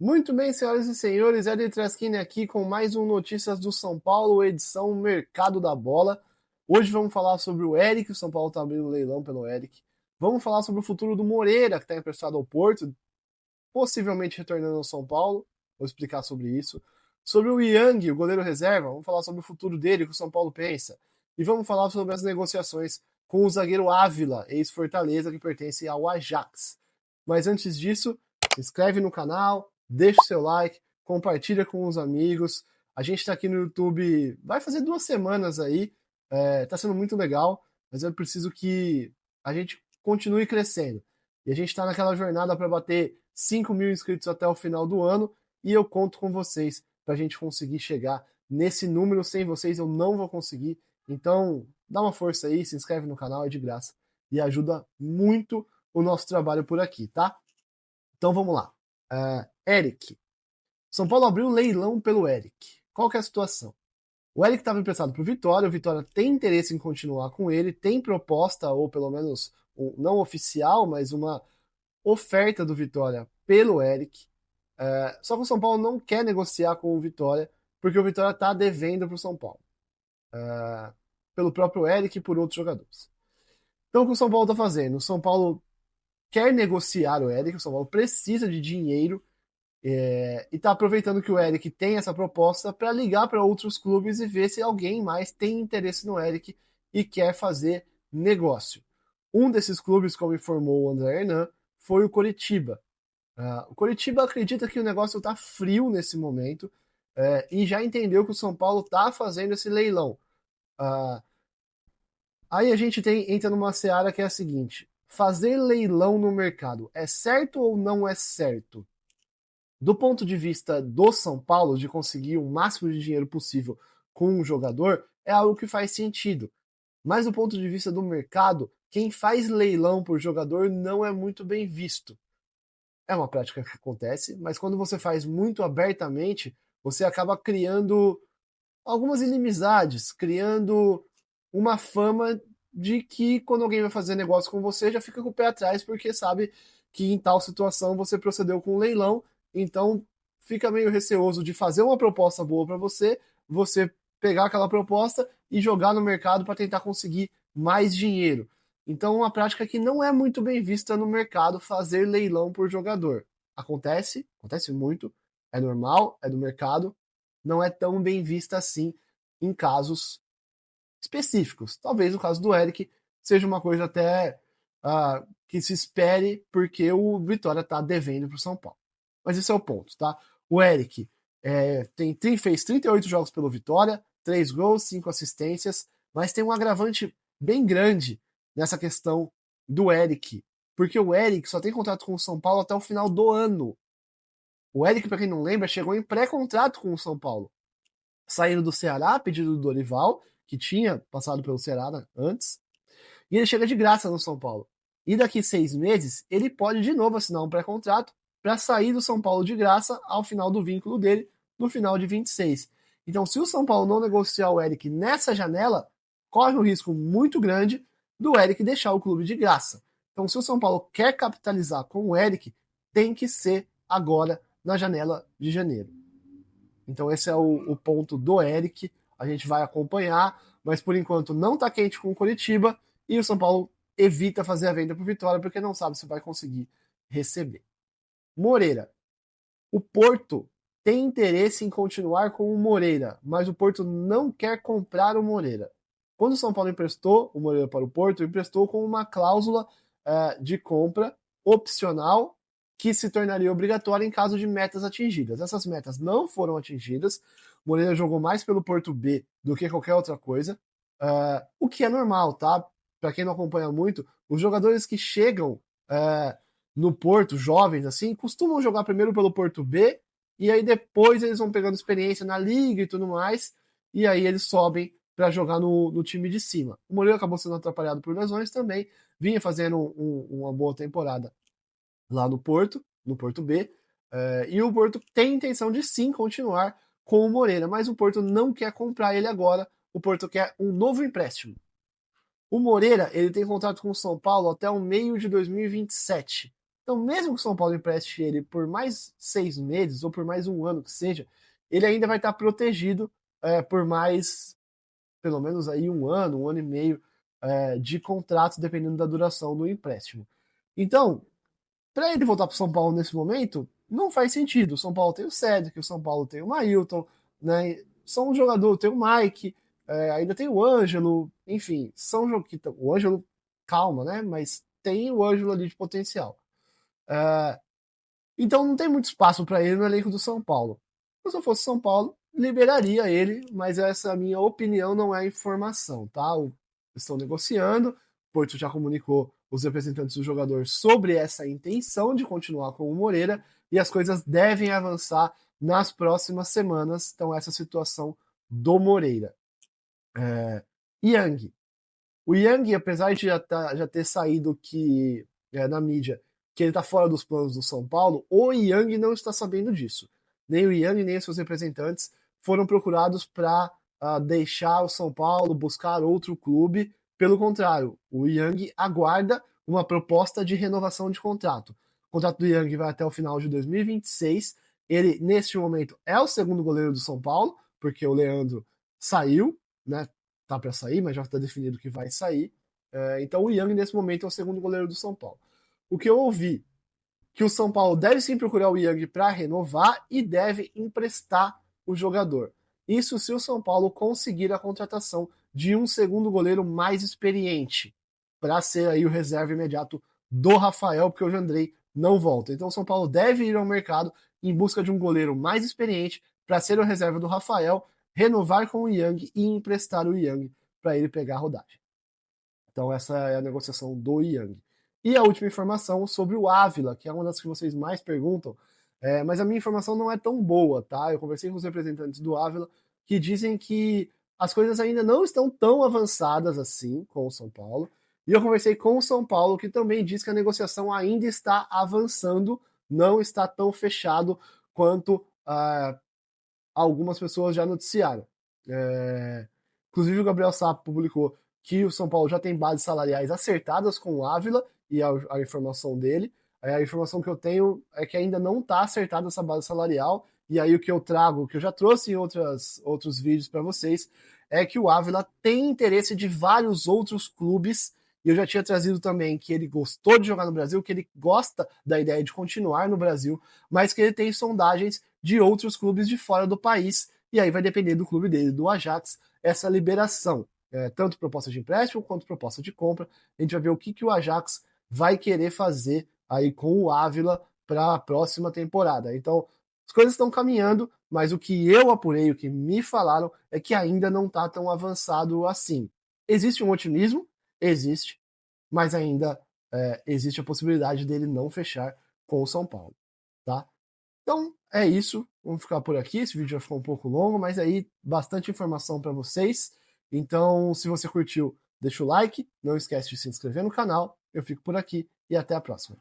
Muito bem, senhoras e senhores, Éder Traschini aqui com mais um Notícias do São Paulo, edição Mercado da Bola. Hoje vamos falar sobre o Eric, o São Paulo está abrindo leilão pelo Eric. Vamos falar sobre o futuro do Moreira, que está emprestado ao Porto, possivelmente retornando ao São Paulo. Vou explicar sobre isso. Sobre o Yang, o goleiro reserva, vamos falar sobre o futuro dele, o que o São Paulo pensa. E vamos falar sobre as negociações com o zagueiro Ávila, ex-Fortaleza, que pertence ao Ajax. Mas antes disso, se inscreve no canal, deixa o seu like, compartilha com os amigos. A gente está aqui no YouTube, vai fazer 2 semanas aí, tá sendo muito legal, mas eu preciso que a gente continue crescendo. E a gente está naquela jornada para bater 5 mil inscritos até o final do ano, e eu conto com vocês para a gente conseguir chegar nesse número. Sem vocês eu não vou conseguir. Então, dá uma força aí, se inscreve no canal, é de graça. E ajuda muito o nosso trabalho por aqui, tá? Então vamos lá. Eric. São Paulo abriu um leilão pelo Eric. Qual que é a situação? O Eric estava emprestado para o Vitória tem interesse em continuar com ele, tem proposta, ou pelo menos não oficial, mas uma oferta do Vitória pelo Eric. Só que o São Paulo não quer negociar com o Vitória, porque o Vitória está devendo para o São Paulo. Pelo próprio Eric e por outros jogadores. Então o que o São Paulo está fazendo? O São Paulo quer negociar o Eric, o São Paulo precisa de dinheiro e está aproveitando que o Eric tem essa proposta para ligar para outros clubes e ver se alguém mais tem interesse no Eric e quer fazer negócio. Um desses clubes, como informou o André Hernan, foi o Coritiba. O Coritiba acredita que o negócio está frio nesse momento e já entendeu que o São Paulo está fazendo esse leilão. Aí a gente entra numa seara que é a seguinte: fazer leilão no mercado é certo ou não é certo? Do ponto de vista do São Paulo, de conseguir o máximo de dinheiro possível com um jogador, é algo que faz sentido. Mas do ponto de vista do mercado, quem faz leilão por jogador não é muito bem visto. É uma prática que acontece, mas quando você faz muito abertamente, você acaba criando algumas inimizades, criando uma fama de que quando alguém vai fazer negócio com você, já fica com o pé atrás, porque sabe que em tal situação você procedeu com um leilão, então fica meio receoso de fazer uma proposta boa para você pegar aquela proposta e jogar no mercado para tentar conseguir mais dinheiro. Então, uma prática que não é muito bem vista no mercado, fazer leilão por jogador. Acontece muito, é normal, é do mercado, não é tão bem vista assim em casos específicos. Talvez o caso do Eric seja uma coisa até que se espere, porque o Vitória está devendo para o São Paulo. Mas esse é o ponto, tá? O Eric fez 38 jogos pelo Vitória, 3 gols, 5 assistências, mas tem um agravante bem grande nessa questão do Eric, porque o Eric só tem contrato com o São Paulo até o final do ano. O Eric, para quem não lembra, chegou em pré-contrato com o São Paulo, saindo do Ceará, a pedido do Dorival, que tinha passado pelo Ceará antes, e ele chega de graça no São Paulo. E daqui 6 meses, ele pode de novo assinar um pré-contrato para sair do São Paulo de graça ao final do vínculo dele, no final de 26. Então, se o São Paulo não negociar o Eric nessa janela, corre um risco muito grande do Eric deixar o clube de graça. Então, se o São Paulo quer capitalizar com o Eric, tem que ser agora na janela de janeiro. Então esse é o ponto do Eric, a gente vai acompanhar, mas por enquanto não está quente com o Coritiba e o São Paulo evita fazer a venda para o Vitória porque não sabe se vai conseguir receber. Moreira. O Porto tem interesse em continuar com o Moreira, mas o Porto não quer comprar o Moreira. Quando o São Paulo emprestou o Moreira para o Porto, emprestou com uma cláusula de compra opcional que se tornaria obrigatória em caso de metas atingidas. Essas metas não foram atingidas. O Moreira jogou mais pelo Porto B do que qualquer outra coisa, o que é normal, tá? Para quem não acompanha muito, os jogadores que chegam no Porto, jovens assim, costumam jogar primeiro pelo Porto B e aí depois eles vão pegando experiência na liga e tudo mais, e aí eles sobem para jogar no time de cima. O Moreira acabou sendo atrapalhado por lesões também, vinha fazendo uma boa temporada lá no Porto B, e o Porto tem intenção de sim continuar com o Moreira, mas o Porto não quer comprar ele agora, o Porto quer um novo empréstimo. O Moreira ele tem contrato com o São Paulo até o meio de 2027. Então, mesmo que o São Paulo empreste ele por mais 6 meses ou por mais um ano que seja, ele ainda vai estar protegido por mais, pelo menos aí um ano e meio de contrato, dependendo da duração do empréstimo. Então, para ele voltar para o São Paulo nesse momento, não faz sentido. O São Paulo tem o Cedric, o São Paulo tem o Mailton, né? São um jogador, tem o Mike, ainda tem o Ângelo, enfim, são jogadores. O Ângelo, calma, né? Mas tem o Ângelo ali de potencial. Então não tem muito espaço para ele no elenco do São Paulo. Se eu fosse São Paulo, liberaria ele, mas essa minha opinião não é informação, tá? Estão negociando, o Porto já comunicou os representantes do jogador sobre essa intenção de continuar com o Moreira e as coisas devem avançar nas próximas semanas. Então, essa situação do Moreira. Yang. O Yang, apesar de já ter saído na mídia que ele está fora dos planos do São Paulo, o Yang não está sabendo disso. Nem o Yang, nem os seus representantes foram procurados para deixar o São Paulo, buscar outro clube. Pelo contrário, o Yang aguarda uma proposta de renovação de contrato. O contrato do Yang vai até o final de 2026. Ele, neste momento, é o segundo goleiro do São Paulo, porque o Leandro saiu, né? Tá para sair, mas já está definido que vai sair. Então o Yang, nesse momento, é o segundo goleiro do São Paulo. O que eu ouvi, que o São Paulo deve sim procurar o Yang para renovar e deve emprestar o jogador. Isso se o São Paulo conseguir a contratação de um segundo goleiro mais experiente, para ser aí o reserva imediato do Rafael, porque o Jandrei não volta. Então o São Paulo deve ir ao mercado em busca de um goleiro mais experiente para ser o reserva do Rafael, renovar com o Yang e emprestar o Yang para ele pegar a rodagem. Então essa é a negociação do Yang. E a última informação sobre o Ávila, que é uma das que vocês mais perguntam, mas a minha informação não é tão boa, tá? Eu conversei com os representantes do Ávila que dizem que as coisas ainda não estão tão avançadas assim com o São Paulo. E eu conversei com o São Paulo, que também diz que a negociação ainda está avançando, não está tão fechado quanto algumas pessoas já noticiaram. Inclusive o Gabriel Sapo publicou que o São Paulo já tem bases salariais acertadas com o Ávila, e a informação dele. A informação que eu tenho é que ainda não está acertada essa base salarial, e aí o que eu trago, que eu já trouxe em outros vídeos para vocês, é que o Ávila tem interesse de vários outros clubes, e eu já tinha trazido também que ele gostou de jogar no Brasil, que ele gosta da ideia de continuar no Brasil, mas que ele tem sondagens de outros clubes de fora do país, e aí vai depender do clube dele, do Ajax, essa liberação. Tanto proposta de empréstimo quanto proposta de compra. A gente vai ver o que o Ajax vai querer fazer aí com o Ávila para a próxima temporada. Então, as coisas estão caminhando, mas o que eu apurei, o que me falaram, é que ainda não está tão avançado assim. Existe um otimismo? Existe, mas ainda existe a possibilidade dele não fechar com o São Paulo, tá? Então, é isso. Vamos ficar por aqui. Esse vídeo já ficou um pouco longo, mas aí bastante informação para vocês. Então, se você curtiu, deixa o like, não esquece de se inscrever no canal. Eu fico por aqui e até a próxima.